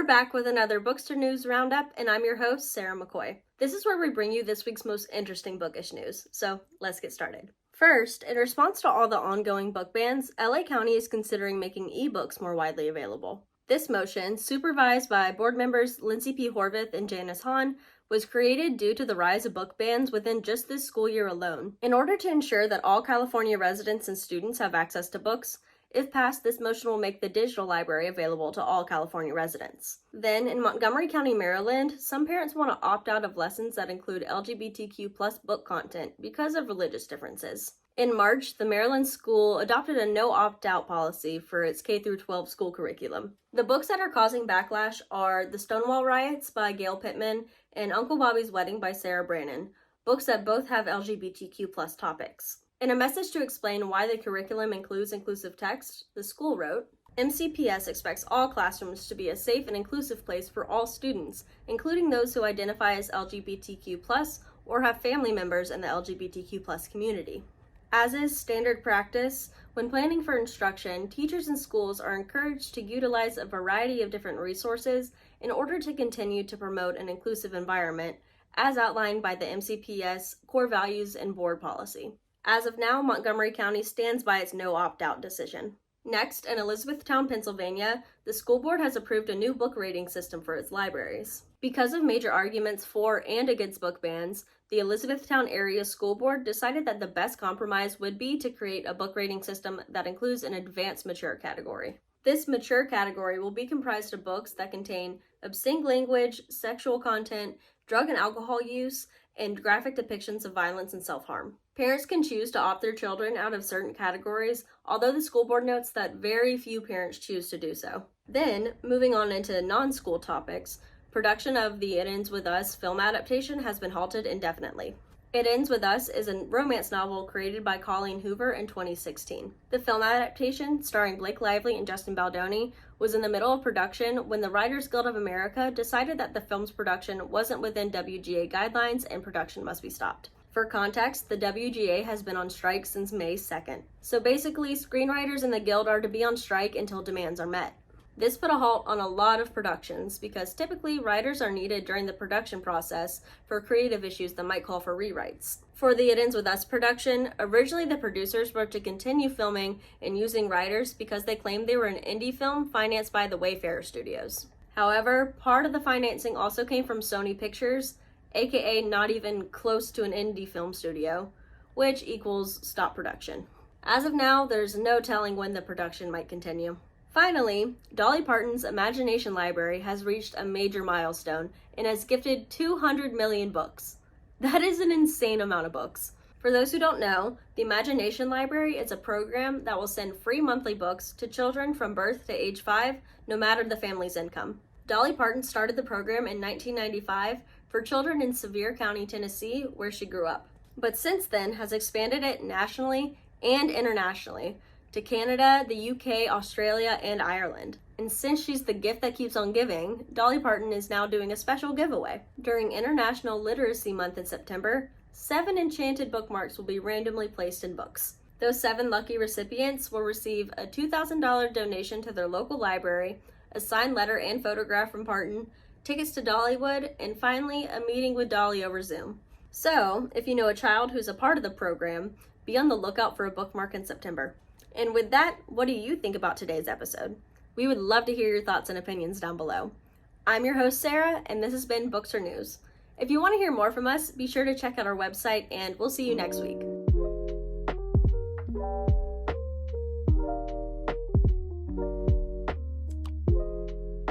We're back with another Bookstr News Roundup, and I'm your host, Sara McCoy. This is where we bring you this week's most interesting bookish news, so let's get started. First, in response to all the ongoing book bans, LA County is considering making eBooks more widely available. This motion, supervised by board members Lindsay P. Horvath and Janice Hahn, was created due to the rise of book bans within just this school year alone. In order to ensure that all California residents and students have access to books, if passed, this motion will make the digital library available to all California residents. Then, in Montgomery County, Maryland, some parents want to opt out of lessons that include LGBTQ plus book content because of religious differences. In March, the Maryland school adopted a no opt-out policy for its K-12 school curriculum. The books that are causing backlash are The Stonewall Riots by Gail Pittman and Uncle Bobby's Wedding by Sarah Brannon, books that both have LGBTQ plus topics. In a message to explain why the curriculum includes inclusive text, the school wrote, MCPS expects all classrooms to be a safe and inclusive place for all students, including those who identify as LGBTQ+, or have family members in the LGBTQ+ community. As is standard practice, when planning for instruction, teachers and schools are encouraged to utilize a variety of different resources in order to continue to promote an inclusive environment, as outlined by the MCPS core values and board policy. As of now, Montgomery County stands by its no opt-out decision. Next, in Elizabethtown, Pennsylvania, the school board has approved a new book rating system for its libraries. Because of major arguments for and against book bans, the Elizabethtown Area School Board decided that the best compromise would be to create a book rating system that includes an advanced mature category. This mature category will be comprised of books that contain obscene language, sexual content, drug and alcohol use, and graphic depictions of violence and self-harm. Parents can choose to opt their children out of certain categories, although the school board notes that very few parents choose to do so. Then, moving on into non-school topics, production of the It Ends With Us film adaptation has been halted indefinitely. It Ends With Us is a romance novel created by Colleen Hoover in 2016. The film adaptation, starring Blake Lively and Justin Baldoni, was in the middle of production when the Writers Guild of America decided that the film's production wasn't within WGA guidelines and production must be stopped. For context, the WGA has been on strike since May 2nd. So basically, screenwriters in the guild are to be on strike until demands are met. This put a halt on a lot of productions because typically writers are needed during the production process for creative issues that might call for rewrites. For the It Ends With Us production, originally the producers were to continue filming and using writers because they claimed they were an indie film financed by the Wayfarer Studios. However, part of the financing also came from Sony Pictures, aka not even close to an indie film studio, which equals stop production. As of now, there's no telling when the production might continue. Finally, Dolly Parton's Imagination Library has reached a major milestone and has gifted 200 million books. That is an insane amount of books. For those who don't know, the Imagination Library is a program that will send free monthly books to children from birth to age 5, no matter the family's income. Dolly Parton started the program in 1995 for children in Sevier County, Tennessee, where she grew up, but since then has expanded it nationally and internationally to Canada, the UK, Australia, and Ireland. And since she's the gift that keeps on giving, Dolly Parton is now doing a special giveaway. During International Literacy Month in September, 7 enchanted bookmarks will be randomly placed in books. Those 7 lucky recipients will receive a $2,000 donation to their local library, a signed letter and photograph from Parton, tickets to Dollywood, and finally, a meeting with Dolly over Zoom. So, if you know a child who's a part of the program, be on the lookout for a bookmark in September. And with that, what do you think about today's episode? We would love to hear your thoughts and opinions down below. I'm your host, Sara, and this has been Bookstr News. If you want to hear more from us, be sure to check out our website, and we'll see you next week.